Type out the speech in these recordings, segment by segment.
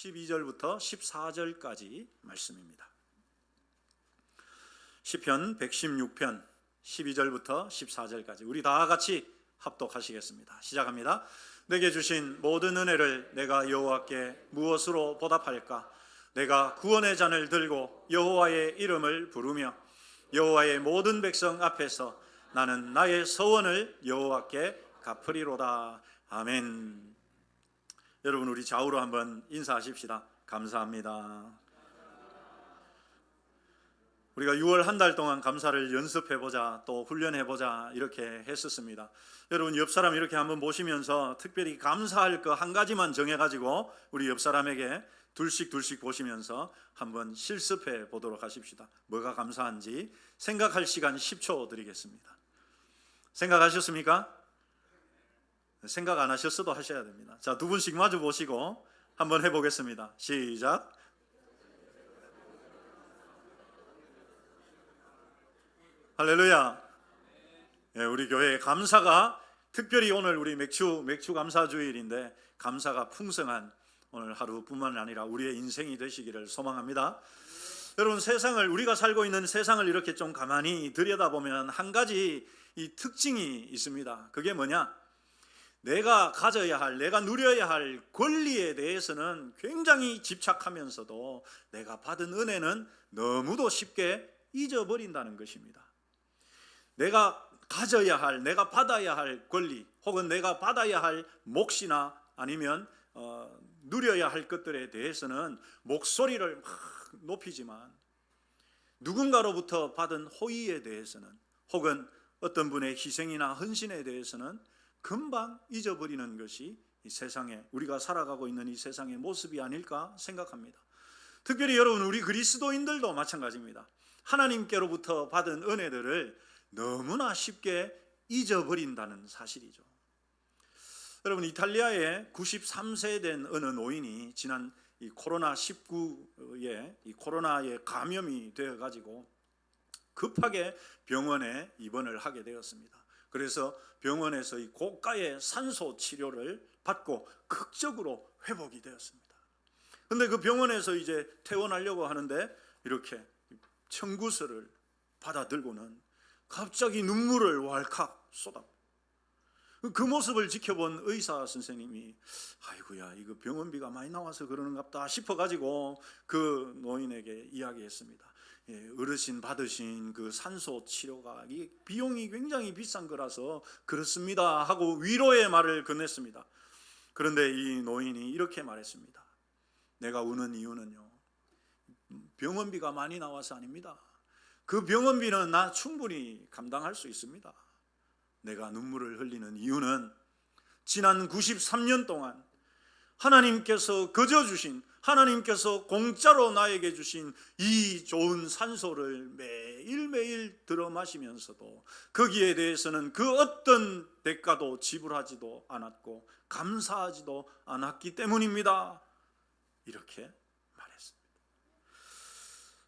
12절부터 14절까지 말씀입니다. 시편 116편 12절부터 14절까지 우리 다 같이 합독하시겠습니다. 시작합니다. 내게 주신 모든 은혜를 내가 여호와께 무엇으로 보답할까? 내가 구원의 잔을 들고 여호와의 이름을 부르며 여호와의 모든 백성 앞에서 나는 나의 서원을 여호와께 갚으리로다. 아멘. 여러분, 우리 좌우로 한번 인사하십시다. 감사합니다. 우리가 6월 한 달 동안 감사를 연습해보자, 또 훈련해보자 이렇게 했었습니다. 여러분, 옆 사람 이렇게 한번 보시면서 특별히 감사할 거 한 가지만 정해가지고 우리 옆 사람에게 둘씩 보시면서 한번 실습해 보도록 하십시다. 뭐가 감사한지 생각할 시간 10초 드리겠습니다. 생각하셨습니까? 생각 안 하셨어도 하셔야 됩니다. 자, 두 분씩 마주 보시고 한번 해보겠습니다. 시작. 할렐루야. 예, 우리 교회의 감사가 특별히 오늘 우리 맥주 감사 주일인데 감사가 풍성한 오늘 하루뿐만 아니라 우리의 인생이 되시기를 소망합니다. 여러분, 세상을 우리가 살고 있는 세상을 이렇게 좀 가만히 들여다보면 한 가지 이 특징이 있습니다. 그게 뭐냐? 내가 가져야 할, 내가 누려야 할 권리에 대해서는 굉장히 집착하면서도 내가 받은 은혜는 너무도 쉽게 잊어버린다는 것입니다. 내가 가져야 할, 내가 받아야 할 권리 혹은 내가 받아야 할 몫이나 아니면 누려야 할 것들에 대해서는 목소리를 막 높이지만 누군가로부터 받은 호의에 대해서는 혹은 어떤 분의 희생이나 헌신에 대해서는 금방 잊어버리는 것이 이 세상에 우리가 살아가고 있는 이 세상의 모습이 아닐까 생각합니다. 특별히 여러분, 우리 그리스도인들도 마찬가지입니다. 하나님께로부터 받은 은혜들을 너무나 쉽게 잊어버린다는 사실이죠. 여러분, 이탈리아에 93세 된 어느 노인이 지난 이 코로나19에 이 코로나에 감염이 되어 가지고 급하게 병원에 입원을 하게 되었습니다. 그래서 병원에서 이 고가의 산소 치료를 받고 극적으로 회복이 되었습니다. 그런데 그 병원에서 이제 퇴원하려고 하는데 이렇게 청구서를 받아들고는 갑자기 눈물을 왈칵 쏟아. 그 모습을 지켜본 의사 선생님이 아이고야, 이거 병원비가 많이 나와서 그러는갑다 싶어가지고 그 노인에게 이야기했습니다. 예, 어르신 받으신 그 산소 치료가 이 비용이 굉장히 비싼 거라서 그렇습니다 하고 위로의 말을 건넸습니다. 그런데 이 노인이 이렇게 말했습니다. 내가 우는 이유는요, 병원비가 많이 나와서 아닙니다. 그 병원비는 나 충분히 감당할 수 있습니다. 내가 눈물을 흘리는 이유는 지난 93년 동안 하나님께서 거저 주신, 하나님께서 공짜로 나에게 주신 이 좋은 산소를 매일매일 들어 마시면서도 거기에 대해서는 그 어떤 대가도 지불하지도 않았고 감사하지도 않았기 때문입니다. 이렇게 말했습니다.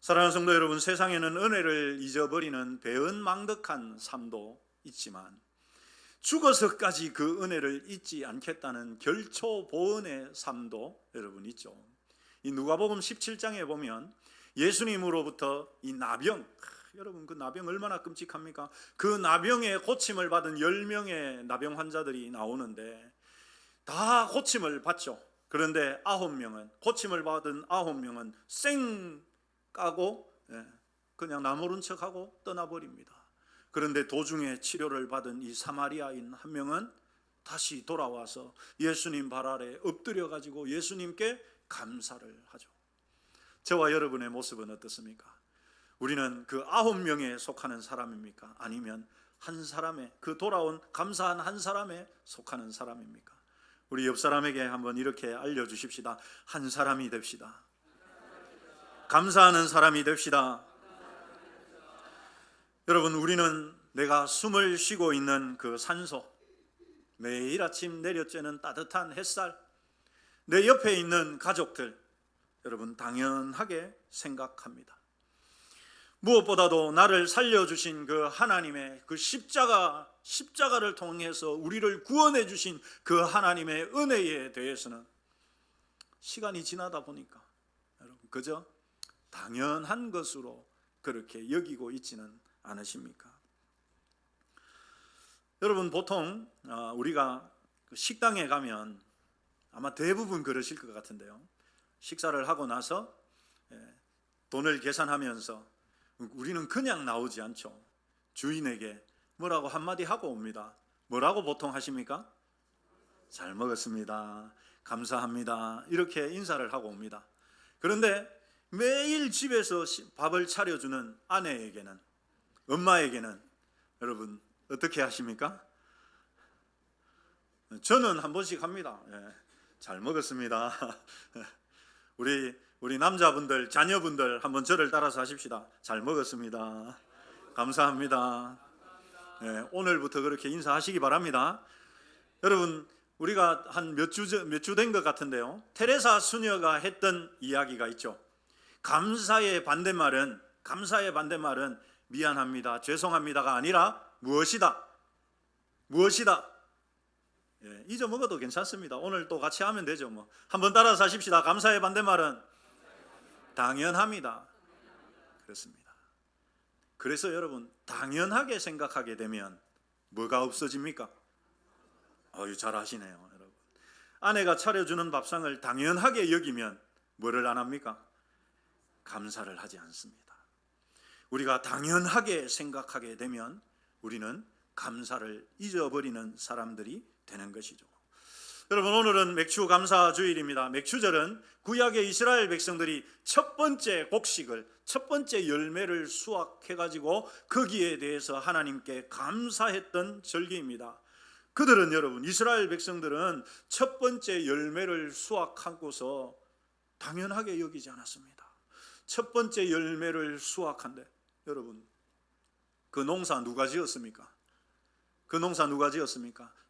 사랑하는 성도 여러분, 세상에는 은혜를 잊어버리는 배은망덕한 삶도 있지만 죽어서까지 그 은혜를 잊지 않겠다는 결초보은의 삶도 여러분 있죠. 이 누가복음 17장에 보면 예수님으로부터 이 나병, 여러분 그 나병 얼마나 끔찍합니까? 그 나병에 고침을 받은 10명의 나병 환자들이 나오는데 다 고침을 받죠. 그런데 9명은, 고침을 받은 9명은 쌩 까고 그냥 나모른 척하고 떠나버립니다. 그런데 도중에 치료를 받은 이 사마리아인 한 명은 다시 돌아와서 예수님 발 아래 엎드려 가지고 예수님께 감사를 하죠. 저와 여러분의 모습은 어떻습니까? 우리는 그 9명에 속하는 사람입니까? 아니면 한 사람의, 그 돌아온 감사한 한 사람에 속하는 사람입니까? 우리 옆 사람에게 한번 이렇게 알려주십시다. 한 사람이 됩시다. 감사하는 사람이 됩시다. 여러분, 우리는 내가 숨을 쉬고 있는 그 산소, 매일 아침 내려쬐는 따뜻한 햇살, 내 옆에 있는 가족들, 여러분 당연하게 생각합니다. 무엇보다도 나를 살려주신 그 하나님의 그 십자가를 통해서 우리를 구원해 주신 그 하나님의 은혜에 대해서는 시간이 지나다 보니까 여러분 그저 당연한 것으로 그렇게 여기고 있지는 않으십니까? 여러분 보통 우리가 식당에 가면 아마 대부분 그러실 것 같은데요. 식사를 하고 나서 돈을 계산하면서 우리는 그냥 나오지 않죠. 주인에게 뭐라고 한마디 하고 옵니다. 뭐라고 보통 하십니까? 잘 먹었습니다. 감사합니다. 이렇게 인사를 하고 옵니다. 그런데 매일 집에서 밥을 차려주는 아내에게는, 엄마에게는 여러분 어떻게 하십니까? 저는 한 번씩 합니다. 잘 먹었습니다. 우리 남자분들, 자녀분들 한번 저를 따라서 하십시다. 잘 먹었습니다. 감사합니다. 오늘부터 그렇게 인사하시기 바랍니다. 여러분 우리가 한 몇 주 된 것 같은데요. 테레사 수녀가 했던 이야기가 있죠. 감사의 반대말은 미안합니다, 죄송합니다가 아니라 무엇이다. 잊어먹어도 괜찮습니다. 오늘 또 같이 하면 되죠. 한번 따라서 하십시다. 감사의 반대말은 당연합니다. 그렇습니다. 그래서 여러분 당연하게 생각하게 되면 뭐가 없어집니까? 잘 아시네요, 여러분. 아내가 차려주는 밥상을 당연하게 여기면 뭐를 안 합니까? 감사를 하지 않습니다. 우리가 당연하게 생각하게 되면 우리는 감사를 잊어버리는 사람들이 되는 것이죠. 여러분 오늘은 맥주 감사 주일입니다. 맥주절은 구약의 이스라엘 백성들이 첫 번째 곡식을, 첫 번째 열매를 수확해가지고 거기에 대해서 하나님께 감사했던 절기입니다. 그들은 여러분 이스라엘 백성들은 첫 번째 열매를 수확하고서 당연하게 여기지 않았습니다. 첫 번째 열매를 수확한데 여러분 그 농사 누가 지었습니까?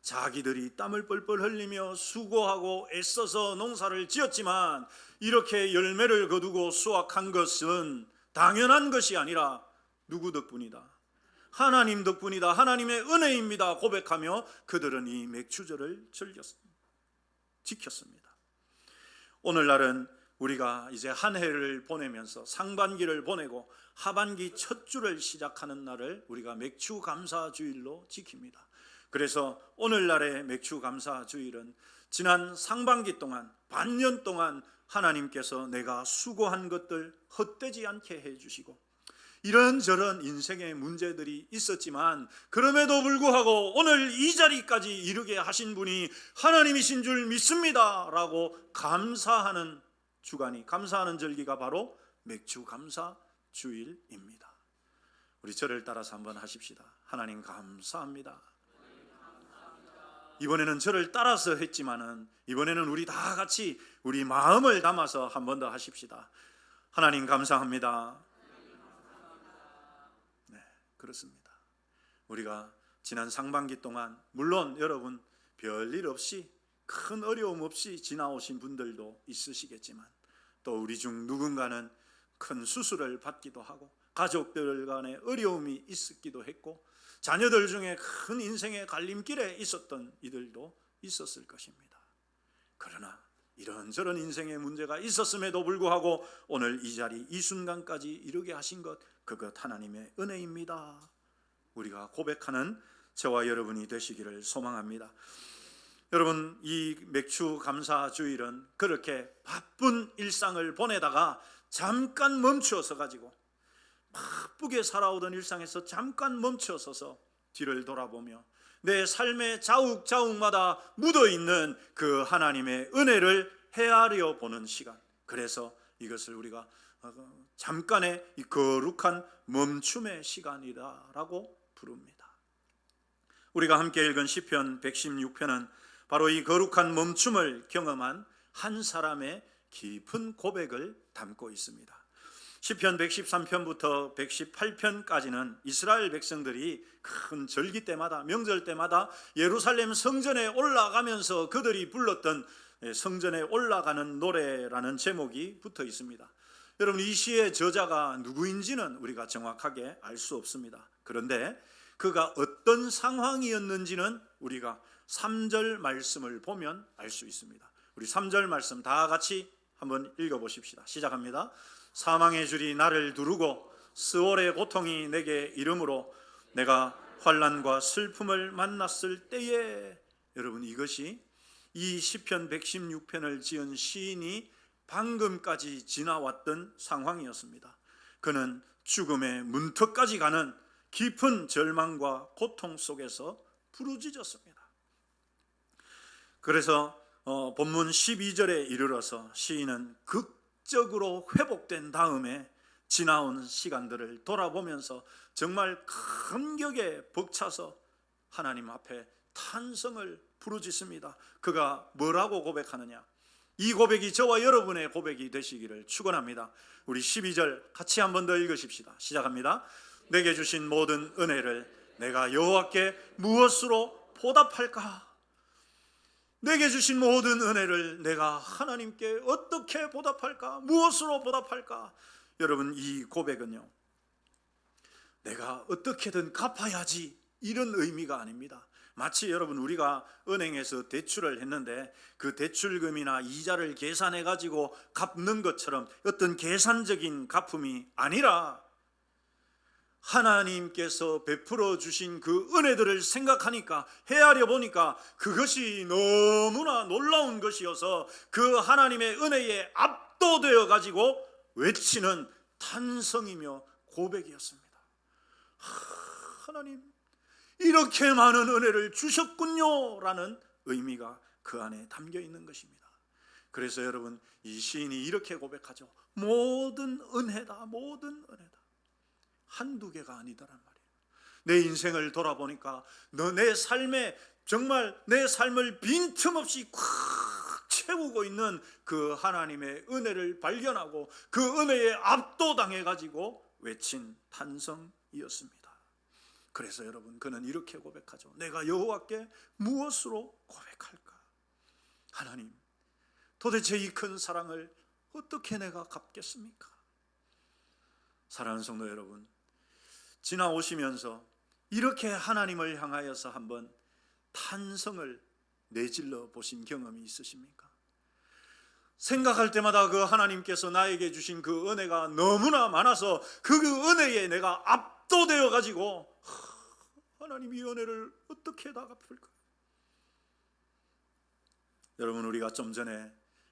자기들이 땀을 뻘뻘 흘리며 수고하고 애써서 농사를 지었지만 이렇게 열매를 거두고 수확한 것은 당연한 것이 아니라 누구 덕분이다? 하나님 덕분이다. 하나님의 은혜입니다. 고백하며 그들은 이 맥주절을 지켰습니다. 오늘날은 우리가 이제 한 해를 보내면서 상반기를 보내고 하반기 첫 주를 시작하는 날을 우리가 맥주 감사 주일로 지킵니다. 그래서 오늘날의 맥주 감사 주일은 지난 상반기 동안 반년 동안 하나님께서 내가 수고한 것들 헛되지 않게 해주시고 이런저런 인생의 문제들이 있었지만 그럼에도 불구하고 오늘 이 자리까지 이르게 하신 분이 하나님이신 줄 믿습니다 라고 감사하는 주간이, 감사하는 절기가 바로 맥주 감사 주일입니다. 우리 저를 따라서 한번 하십시다. 하나님 감사합니다. 이번에는 저를 따라서 했지만은 이번에는 우리 다 같이 우리 마음을 담아서 한 번 더 하십시다. 하나님 감사합니다. 네, 그렇습니다. 우리가 지난 상반기 동안 물론 여러분 별일 없이 큰 어려움 없이 지나오신 분들도 있으시겠지만 또 우리 중 누군가는 큰 수술을 받기도 하고 가족들 간에 어려움이 있었기도 했고 자녀들 중에 큰 인생의 갈림길에 있었던 이들도 있었을 것입니다. 그러나 이런저런 인생의 문제가 있었음에도 불구하고 오늘 이 자리 이 순간까지 이르게 하신 것 그것 하나님의 은혜입니다. 우리가 고백하는 저와 여러분이 되시기를 소망합니다. 여러분 이 맥주 감사 주일은 그렇게 바쁜 일상을 보내다가 잠깐 멈추어서 가지고 바쁘게 살아오던 일상에서 잠깐 멈춰서서 뒤를 돌아보며 내 삶의 자욱자욱마다 묻어있는 그 하나님의 은혜를 헤아려 보는 시간. 그래서 이것을 우리가 잠깐의 이 거룩한 멈춤의 시간이다라고 부릅니다. 우리가 함께 읽은 시편 116편은 바로 이 거룩한 멈춤을 경험한 한 사람의 깊은 고백을 담고 있습니다. 시편 113편부터 118편까지는 이스라엘 백성들이 큰 절기 때마다 명절 때마다 예루살렘 성전에 올라가면서 그들이 불렀던 성전에 올라가는 노래라는 제목이 붙어 있습니다. 여러분 이 시의 저자가 누구인지는 우리가 정확하게 알 수 없습니다. 그런데 그가 어떤 상황이었는지는 우리가 3절 말씀을 보면 알 수 있습니다. 우리 3절 말씀 다 같이 한번 읽어보십시다. 시작합니다. 사망의 줄이 나를 두르고 스월의 고통이 내게 이름으로 내가 환난과 슬픔을 만났을 때에, 여러분, 이것이 이 시편 116편을 지은 시인이 방금까지 지나왔던 상황이었습니다. 그는 죽음의 문턱까지 가는 깊은 절망과 고통 속에서 부르짖었습니다. 그래서 본문 12절에 이르러서 시인은 극적으로 회복된 다음에 지나온 시간들을 돌아보면서 정말 감격에 벅차서 하나님 앞에 탄성을 부르짖습니다. 그가 뭐라고 고백하느냐? 이 고백이 저와 여러분의 고백이 되시기를 축원합니다. 우리 12절 같이 한 번 더 읽으십시다. 시작합니다. 내게 주신 모든 은혜를 내가 여호와께 무엇으로 보답할까? 내게 주신 모든 은혜를 내가 하나님께 어떻게 보답할까? 무엇으로 보답할까? 여러분, 이 고백은요, 내가 어떻게든 갚아야지 이런 의미가 아닙니다. 마치 여러분, 우리가 은행에서 대출을 했는데 그 대출금이나 이자를 계산해 가지고 갚는 것처럼 어떤 계산적인 갚음이 아니라 하나님께서 베풀어 주신 그 은혜들을 생각하니까, 헤아려 보니까 그것이 너무나 놀라운 것이어서 그 하나님의 은혜에 압도되어 가지고 외치는 탄성이며 고백이었습니다. 하나님, 이렇게 많은 은혜를 주셨군요 라는 의미가 그 안에 담겨 있는 것입니다. 그래서 여러분, 이 시인이 이렇게 고백하죠. 모든 은혜다, 모든 은혜다. 한두 개가 아니더란 말이에요. 내 인생을 돌아보니까 내 삶에 정말 내 삶을 빈틈없이 꽉 채우고 있는 그 하나님의 은혜를 발견하고 그 은혜에 압도당해 가지고 외친 탄성이었습니다. 그래서 여러분, 그는 이렇게 고백하죠. 내가 여호와께 무엇으로 고백할까? 하나님, 도대체 이 큰 사랑을 어떻게 내가 갚겠습니까? 사랑하는 성도 여러분, 지나오시면서 이렇게 하나님을 향하여서 한번 탄성을 내질러 보신 경험이 있으십니까? 생각할 때마다 그 하나님께서 나에게 주신 그 은혜가 너무나 많아서 그 은혜에 내가 압도되어 가지고 하나님, 이 은혜를 어떻게 다 갚을까? 여러분, 우리가 좀 전에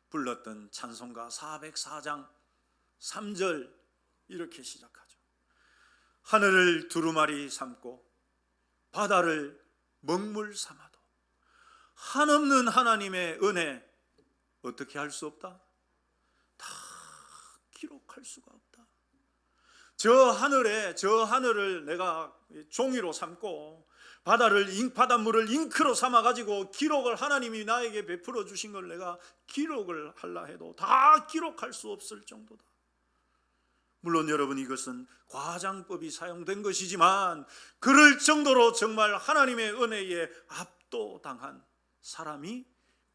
불렀던 찬송가 404장 3절 이렇게 시작하죠. 하늘을 두루마리 삼고 바다를 먹물 삼아도 한없는 하나님의 은혜 어떻게 할 수 없다? 다 기록할 수가 없다. 저 하늘을 내가 종이로 삼고 바닷물을 잉크로 삼아 가지고 기록을, 하나님이 나에게 베풀어 주신 걸 내가 기록을 하려 해도 다 기록할 수 없을 정도다. 물론 여러분, 이것은 과장법이 사용된 것이지만 그럴 정도로 정말 하나님의 은혜에 압도당한 사람이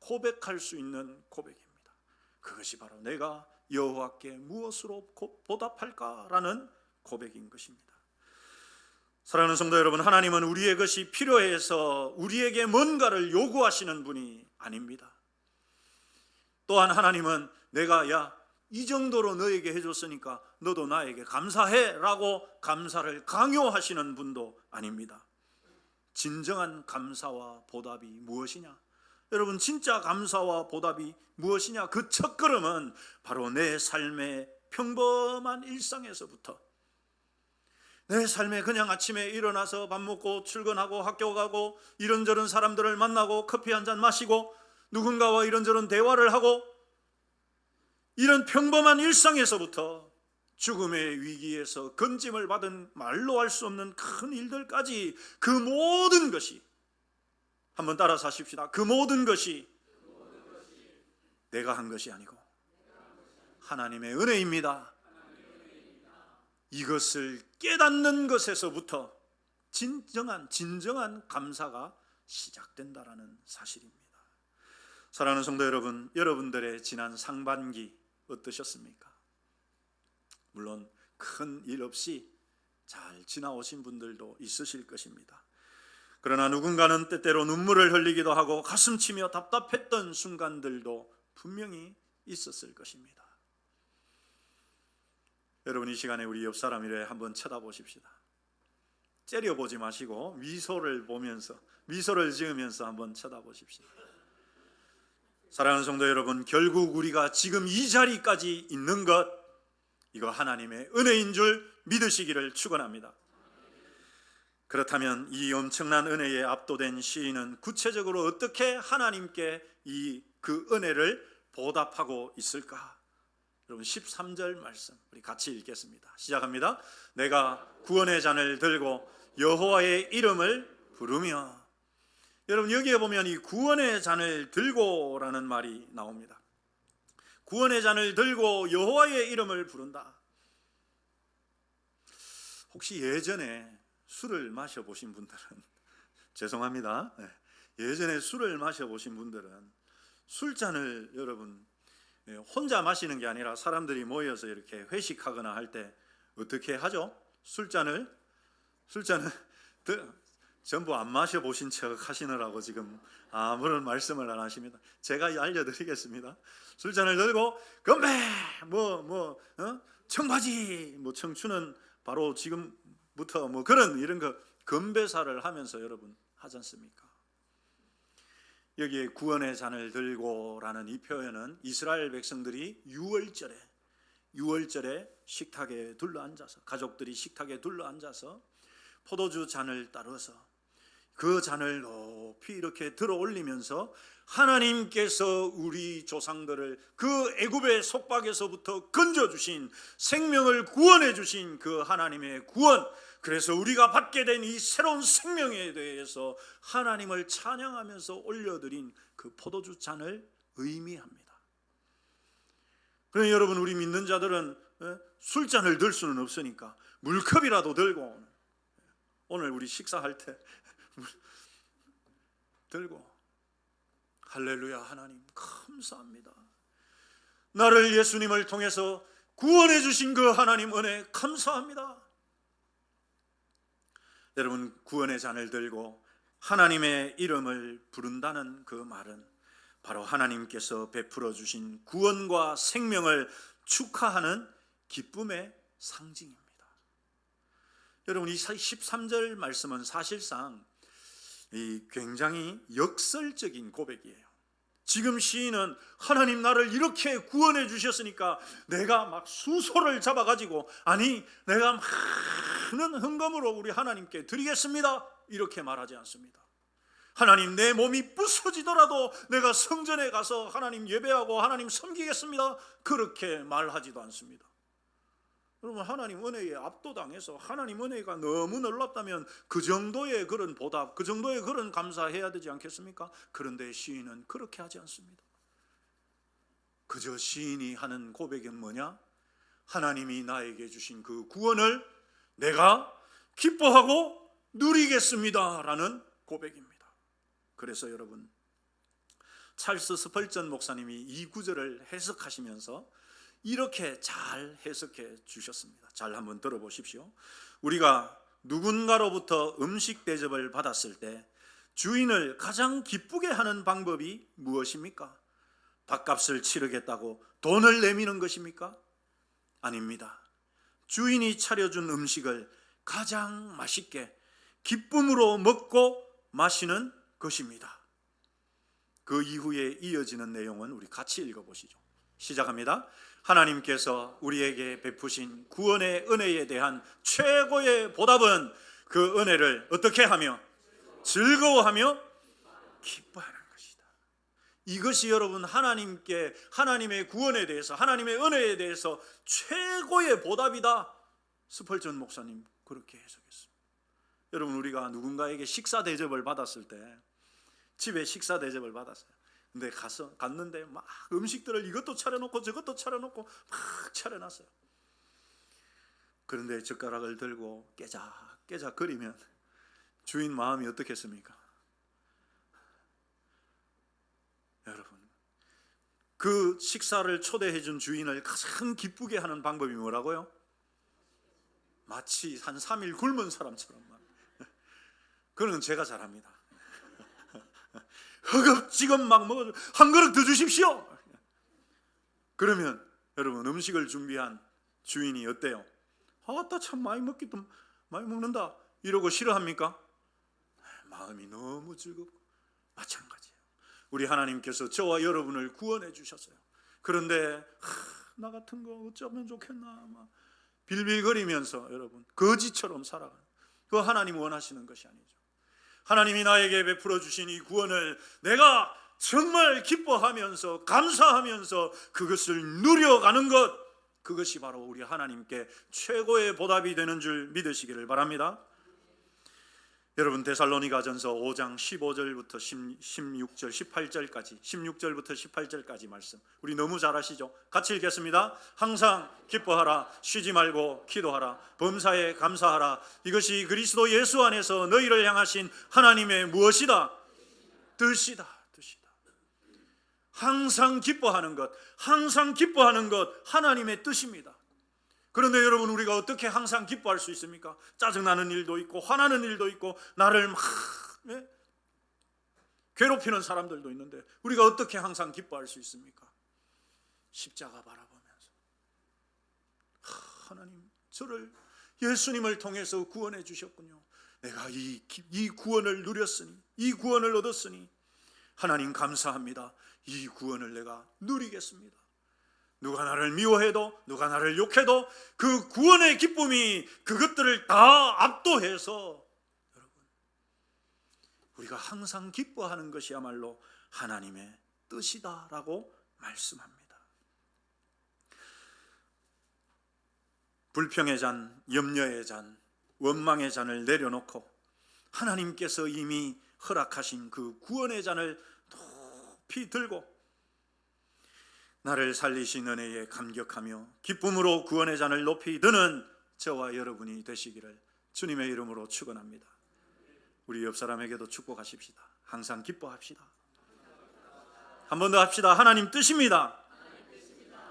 고백할 수 있는 고백입니다. 그것이 바로 내가 여호와께 무엇으로 보답할까라는 고백인 것입니다. 사랑하는 성도 여러분, 하나님은 우리의 것이 필요해서 우리에게 뭔가를 요구하시는 분이 아닙니다. 또한 하나님은 내가 이 정도로 너에게 해줬으니까 너도 나에게 감사해 라고 감사를 강요하시는 분도 아닙니다. 진정한 감사와 보답이 무엇이냐? 여러분, 진짜 감사와 보답이 무엇이냐? 그 첫걸음은 바로 내 삶의 평범한 일상에서부터, 내 삶에 그냥 아침에 일어나서 밥 먹고 출근하고 학교 가고 이런저런 사람들을 만나고 커피 한잔 마시고 누군가와 이런저런 대화를 하고 이런 평범한 일상에서부터 죽음의 위기에서 건짐을 받은 말로 할 수 없는 큰 일들까지, 그 모든 것이, 한번 따라서 하십시다. 그 모든 것이 내가 한 것이 아니고 하나님의 은혜입니다. 이것을 깨닫는 것에서부터 진정한 감사가 시작된다라는 사실입니다. 사랑하는 성도 여러분, 여러분들의 지난 상반기 어떠셨습니까? 물론 큰 일 없이 잘 지나오신 분들도 있으실 것입니다. 그러나 누군가는 때때로 눈물을 흘리기도 하고 가슴치며 답답했던 순간들도 분명히 있었을 것입니다. 여러분, 이 시간에 우리 옆 사람이래 한번 쳐다보십시다. 째려보지 마시고 미소를 보면서, 미소를 지으면서 한번 쳐다보십시오. 사랑하는 성도 여러분, 결국 우리가 지금 이 자리까지 있는 것, 이거 하나님의 은혜인 줄 믿으시기를 축원합니다. 그렇다면 이 엄청난 은혜에 압도된 시인은 구체적으로 어떻게 하나님께 그 은혜를 보답하고 있을까? 여러분, 13절 말씀 우리 같이 읽겠습니다. 시작합니다. 내가 구원의 잔을 들고 여호와의 이름을 부르며. 여러분, 여기에 보면 이 구원의 잔을 들고라는 말이 나옵니다. 구원의 잔을 들고 여호와의 이름을 부른다. 혹시 예전에 술을 마셔보신 분들은 죄송합니다. 예전에 술을 마셔보신 분들은 술잔을 여러분 혼자 마시는 게 아니라 사람들이 모여서 이렇게 회식하거나 할 때 어떻게 하죠? 술잔을 전부 안 마셔보신 척 하시느라고 지금 아무런 말씀을 안 하십니다. 제가 알려드리겠습니다. 술잔을 들고 건배, 청바지, 청춘은 바로 지금부터 이런 거 건배사를 하면서 여러분 하지 않습니까? 여기에 구원의 잔을 들고라는 이 표현은 이스라엘 백성들이 6월절에 식탁에 둘러앉아서, 가족들이 식탁에 둘러앉아서 포도주 잔을 따라서 그 잔을 높이 이렇게 들어 올리면서 하나님께서 우리 조상들을 그 애굽의 속박에서부터 건져주신, 생명을 구원해 주신 그 하나님의 구원, 그래서 우리가 받게 된 이 새로운 생명에 대해서 하나님을 찬양하면서 올려드린 그 포도주 잔을 의미합니다. 그러니 여러분, 우리 믿는 자들은 술잔을 들 수는 없으니까 물컵이라도 들고, 오늘 우리 식사할 때 들고, 할렐루야, 하나님 감사합니다. 나를 예수님을 통해서 구원해 주신 그 하나님 은혜 감사합니다. 여러분, 구원의 잔을 들고 하나님의 이름을 부른다는 그 말은 바로 하나님께서 베풀어 주신 구원과 생명을 축하하는 기쁨의 상징입니다. 여러분, 이 13절 말씀은 사실상 굉장히 역설적인 고백이에요. 지금 시인은 하나님 나를 이렇게 구원해 주셨으니까 내가 막 수소를 잡아가지고, 아니 내가 많은 헌금으로 우리 하나님께 드리겠습니다, 이렇게 말하지 않습니다. 하나님, 내 몸이 부서지더라도 내가 성전에 가서 하나님 예배하고 하나님 섬기겠습니다, 그렇게 말하지도 않습니다. 여러분, 하나님 은혜에 압도당해서 하나님 은혜가 너무 놀랍다면 그 정도의 그런 보답, 그 정도의 그런 감사해야 되지 않겠습니까? 그런데 시인은 그렇게 하지 않습니다. 그저 시인이 하는 고백은 뭐냐? 하나님이 나에게 주신 그 구원을 내가 기뻐하고 누리겠습니다 라는 고백입니다. 그래서 여러분, 찰스 스펄전 목사님이 이 구절을 해석하시면서 이렇게 잘 해석해 주셨습니다. 잘 한번 들어보십시오. 우리가 누군가로부터 음식 대접을 받았을 때 주인을 가장 기쁘게 하는 방법이 무엇입니까? 밥값을 치르겠다고 돈을 내미는 것입니까? 아닙니다. 주인이 차려준 음식을 가장 맛있게 기쁨으로 먹고 마시는 것입니다. 그 이후에 이어지는 내용은 우리 같이 읽어보시죠. 시작합니다. 하나님께서 우리에게 베푸신 구원의 은혜에 대한 최고의 보답은 그 은혜를 어떻게 하며? 즐거워하며 기뻐하는 것이다. 이것이 여러분, 하나님의 구원에 대해서, 하나님의 은혜에 대해서 최고의 보답이다. 스펄전 목사님 그렇게 해석했습니다. 여러분, 우리가 누군가에게 식사 대접을 받았을 때, 집에 식사 대접을 받았어요. 근데 갔는데 막 음식들을 이것도 차려놓고 저것도 차려놓고 막 차려놨어요. 그런데 젓가락을 들고 깨작깨작 거리면 주인 마음이 어떻겠습니까? 여러분, 그 식사를 초대해 준 주인을 가장 기쁘게 하는 방법이 뭐라고요? 마치 한 3일 굶은 사람처럼. 그건 제가 잘합니다. 허겁지겁 막 먹어, 한 그릇 더 주십시오. 그러면 여러분 음식을 준비한 주인이 어때요? 아따 참 많이 먹는다 이러고 싫어합니까? 마음이 너무 즐겁고 마찬가지예요. 우리 하나님께서 저와 여러분을 구원해 주셨어요. 그런데 나 같은 거 어쩌면 좋겠나 막 빌빌거리면서 여러분 거지처럼 살아가는, 그 하나님 원하시는 것이 아니죠. 하나님이 나에게 베풀어 주신 이 구원을 내가 정말 기뻐하면서 감사하면서 그것을 누려가는 것, 그것이 바로 우리 하나님께 최고의 보답이 되는 줄 믿으시기를 바랍니다. 여러분 데살로니가전서 5장 15절부터 16절 18절까지 16절부터 18절까지 말씀 우리 너무 잘 아시죠? 같이 읽겠습니다. 항상 기뻐하라, 쉬지 말고 기도하라, 범사에 감사하라. 이것이 그리스도 예수 안에서 너희를 향하신 하나님의 무엇이다? 뜻이다. 항상 기뻐하는 것, 항상 기뻐하는 것 하나님의 뜻입니다. 그런데 여러분 우리가 어떻게 항상 기뻐할 수 있습니까? 짜증나는 일도 있고 화나는 일도 있고 나를 막 괴롭히는 사람들도 있는데 우리가 어떻게 항상 기뻐할 수 있습니까? 십자가 바라보면서 하나님 저를 예수님을 통해서 구원해 주셨군요. 내가 이 구원을 누렸으니, 이 구원을 얻었으니 하나님 감사합니다. 이 구원을 내가 누리겠습니다. 누가 나를 미워해도 누가 나를 욕해도 그 구원의 기쁨이 그것들을 다 압도해서 여러분 우리가 항상 기뻐하는 것이야말로 하나님의 뜻이다라고 말씀합니다. 불평의 잔, 염려의 잔, 원망의 잔을 내려놓고 하나님께서 이미 허락하신 그 구원의 잔을 높이 들고 나를 살리신 은혜에 감격하며 기쁨으로 구원의 잔을 높이 드는 저와 여러분이 되시기를 주님의 이름으로 축원합니다. 우리 옆 사람에게도 축복하십시다. 항상 기뻐합시다. 한 번 더 합시다. 하나님 뜻입니다.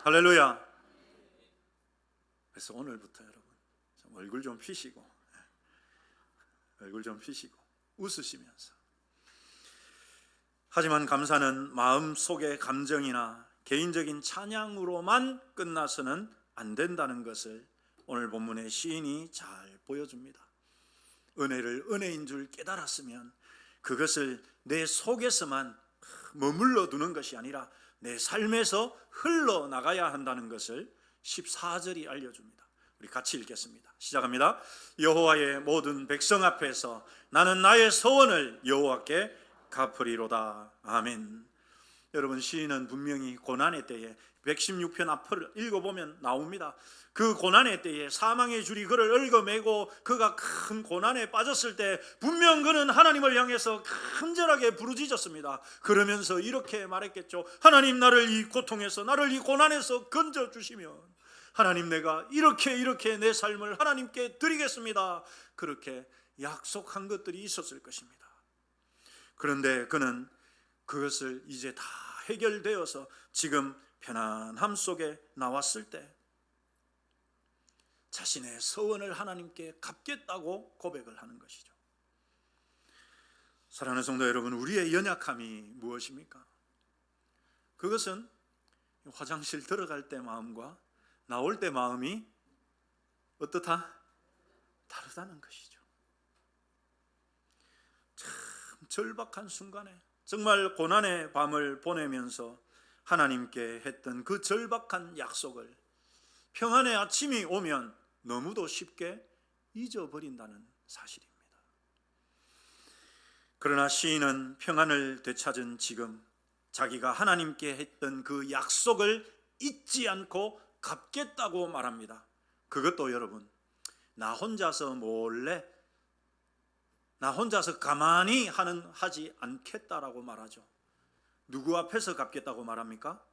할렐루야. 그래서 오늘부터 여러분 얼굴 좀 피시고 웃으시면서, 하지만 감사는 마음속의 감정이나 개인적인 찬양으로만 끝나서는 안 된다는 것을 오늘 본문의 시인이 잘 보여줍니다. 은혜를 은혜인 줄 깨달았으면 그것을 내 속에서만 머물러 두는 것이 아니라 내 삶에서 흘러나가야 한다는 것을 14절이 알려줍니다. 우리 같이 읽겠습니다. 시작합니다. 여호와의 모든 백성 앞에서 나는 나의 서원을 여호와께 갚으리로다. 아멘. 여러분 시인은 분명히 고난의 때에 116편 앞을 읽어보면 나옵니다. 그 고난의 때에 사망의 줄이 그를 얽어매고 그가 큰 고난에 빠졌을 때 분명 그는 하나님을 향해서 간절하게 부르짖었습니다. 그러면서 이렇게 말했겠죠. 하나님 나를 이 고통에서, 나를 이 고난에서 건져주시면 하나님 내가 이렇게 내 삶을 하나님께 드리겠습니다. 그렇게 약속한 것들이 있었을 것입니다. 그런데 그는 그것을 이제 다 해결되어서 지금 편안함 속에 나왔을 때 자신의 서원을 하나님께 갚겠다고 고백을 하는 것이죠. 사랑하는 성도 여러분, 우리의 연약함이 무엇입니까? 그것은 화장실 들어갈 때 마음과 나올 때 마음이 어떻다? 다르다는 것이죠. 참 절박한 순간에 정말 고난의 밤을 보내면서 하나님께 했던 그 절박한 약속을 평안의 아침이 오면 너무도 쉽게 잊어버린다는 사실입니다. 그러나 시인은 평안을 되찾은 지금 자기가 하나님께 했던 그 약속을 잊지 않고 갚겠다고 말합니다. 그것도 여러분 나 혼자서 몰래, 나 혼자서 가만히 하지 않겠다라고 말하죠. 누구 앞에서 갚겠다고 말합니까?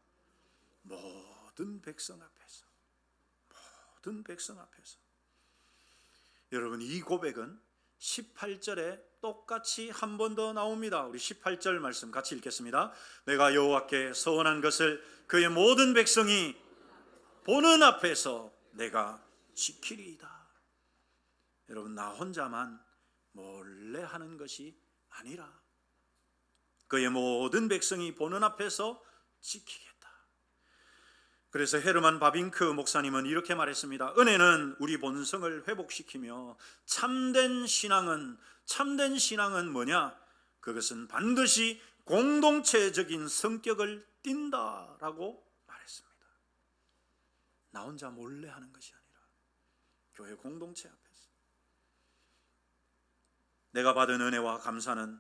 모든 백성 앞에서. 모든 백성 앞에서. 여러분 이 고백은 18절에 똑같이 한 번 더 나옵니다. 우리 18절 말씀 같이 읽겠습니다. 내가 여호와께 서원한 것을 그의 모든 백성이 보는 앞에서 내가 지키리이다. 여러분 나 혼자만 몰래 하는 것이 아니라 그의 모든 백성이 보는 앞에서 지키겠다. 그래서 헤르만 바빙크 목사님은 이렇게 말했습니다. 은혜는 우리 본성을 회복시키며 참된 신앙은 뭐냐? 그것은 반드시 공동체적인 성격을 띈다라고 말했습니다. 나 혼자 몰래 하는 것이 아니라 교회 공동체 앞에서 내가 받은 은혜와 감사는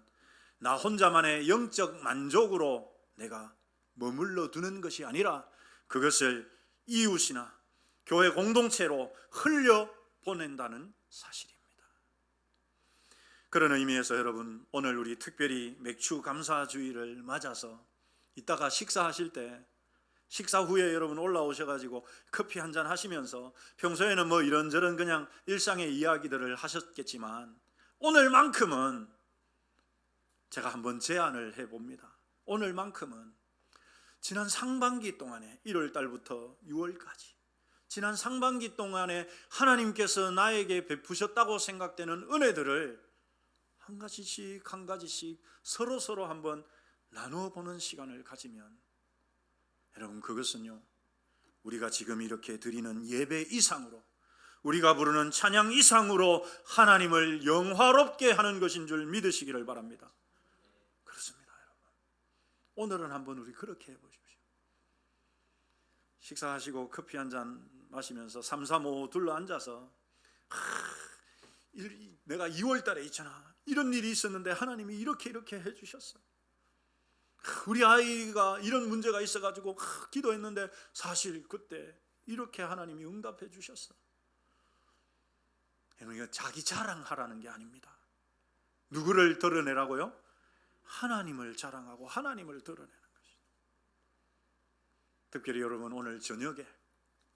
나 혼자만의 영적 만족으로 내가 머물러 두는 것이 아니라 그것을 이웃이나 교회 공동체로 흘려 보낸다는 사실입니다. 그런 의미에서 여러분, 오늘 우리 특별히 맥주 감사주의를 맞아서 이따가 식사하실 때, 식사 후에 여러분 올라오셔가지고 커피 한잔 하시면서 평소에는 뭐 이런저런 그냥 일상의 이야기들을 하셨겠지만 오늘만큼은 제가 한번 제안을 해봅니다. 오늘만큼은 지난 상반기 동안에 1월 달부터 6월까지 지난 상반기 동안에 하나님께서 나에게 베푸셨다고 생각되는 은혜들을 한 가지씩 서로 한번 나누어 보는 시간을 가지면 여러분, 그것은요, 우리가 지금 이렇게 드리는 예배 이상으로, 우리가 부르는 찬양 이상으로 하나님을 영화롭게 하는 것인 줄 믿으시기를 바랍니다. 그렇습니다, 여러분. 오늘은 한번 우리 그렇게 해보십시오. 식사하시고 커피 한잔 마시면서 3, 4, 5 둘러 앉아서 내가 2월 달에 있잖아, 이런 일이 있었는데 하나님이 이렇게 해주셨어. 우리 아이가 이런 문제가 있어가지고 기도했는데 사실 그때 이렇게 하나님이 응답해 주셨어. 이거 자기 자랑하라는 게 아닙니다. 누구를 드러내라고요? 하나님을 자랑하고 하나님을 드러내는 것이죠. 특별히 여러분, 오늘 저녁에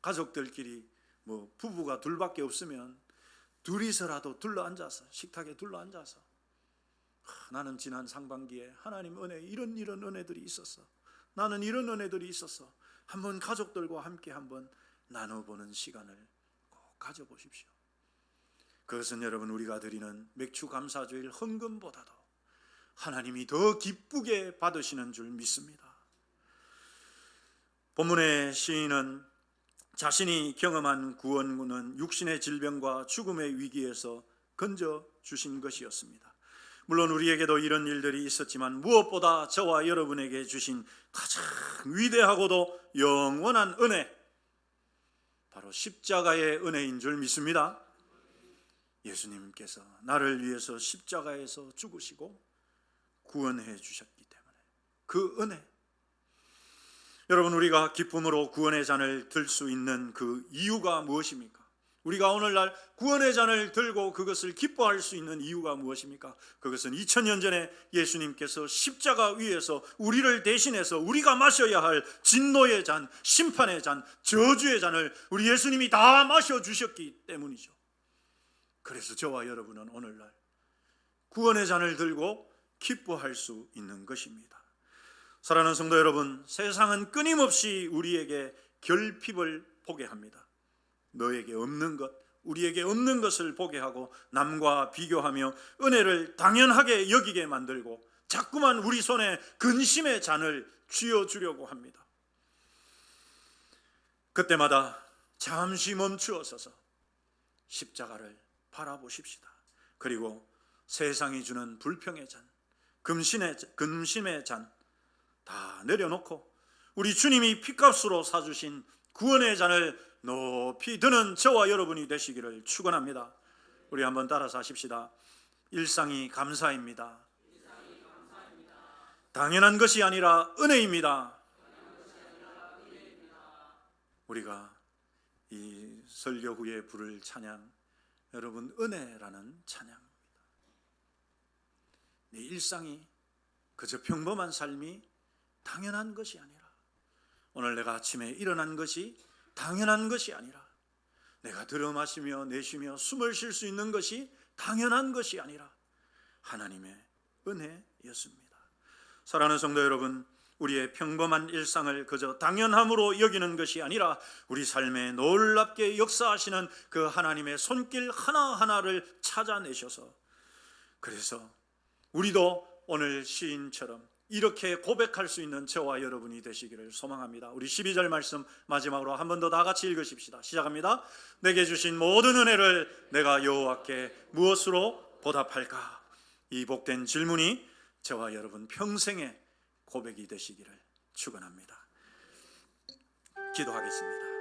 가족들끼리 뭐 부부가 둘밖에 없으면 둘이서라도 둘러앉아서, 식탁에 둘러앉아서 나는 지난 상반기에 하나님 은혜, 이런 은혜들이 있었어, 나는 이런 은혜들이 있었어, 한번 가족들과 함께 한번 나눠보는 시간을 꼭 가져보십시오. 그것은 여러분, 우리가 드리는 맥주 감사주일 헌금보다도 하나님이 더 기쁘게 받으시는 줄 믿습니다. 본문의 시인은 자신이 경험한 구원은 육신의 질병과 죽음의 위기에서 건져주신 것이었습니다. 물론 우리에게도 이런 일들이 있었지만 무엇보다 저와 여러분에게 주신 가장 위대하고도 영원한 은혜, 바로 십자가의 은혜인 줄 믿습니다. 예수님께서 나를 위해서 십자가에서 죽으시고 구원해 주셨기 때문에 그 은혜, 여러분, 우리가 기쁨으로 구원의 잔을 들 수 있는 그 이유가 무엇입니까? 우리가 오늘날 구원의 잔을 들고 그것을 기뻐할 수 있는 이유가 무엇입니까? 그것은 2000년 전에 예수님께서 십자가 위에서 우리를 대신해서 우리가 마셔야 할 진노의 잔, 심판의 잔, 저주의 잔을 우리 예수님이 다 마셔주셨기 때문이죠. 그래서 저와 여러분은 오늘날 구원의 잔을 들고 기뻐할 수 있는 것입니다. 사랑하는 성도 여러분, 세상은 끊임없이 우리에게 결핍을 보게 합니다. 너에게 없는 것, 우리에게 없는 것을 보게 하고 남과 비교하며 은혜를 당연하게 여기게 만들고 자꾸만 우리 손에 근심의 잔을 쥐어주려고 합니다. 그때마다 잠시 멈추어 서서 십자가를 바라보십시다. 그리고 세상이 주는 불평의 잔, 근심의 잔 다 내려놓고 우리 주님이 피값으로 사주신 구원의 잔을 높이 드는 저와 여러분이 되시기를 축원합니다. 우리 한번 따라서 하십시다. 일상이 감사입니다. 당연한 것이 아니라 은혜입니다. 우리가 이 설교 후에 부를 찬양, 여러분, 은혜라는 찬양입니다. 내 일상이 그저 평범한 삶이 당연한 것이 아니라, 오늘 내가 아침에 일어난 것이 당연한 것이 아니라, 내가 들어 마시며 내쉬며 숨을 쉴 수 있는 것이 당연한 것이 아니라 하나님의 은혜였습니다. 사랑하는 성도 여러분, 우리의 평범한 일상을 그저 당연함으로 여기는 것이 아니라 우리 삶에 놀랍게 역사하시는 그 하나님의 손길 하나하나를 찾아내셔서, 그래서 우리도 오늘 시인처럼 이렇게 고백할 수 있는 저와 여러분이 되시기를 소망합니다. 우리 12절 말씀 마지막으로 한 번 더 다 같이 읽으십시다. 시작합니다. 내게 주신 모든 은혜를 내가 여호와께 무엇으로 보답할까? 이 복된 질문이 저와 여러분 평생의 고백이 되시기를 축원합니다. 기도하겠습니다.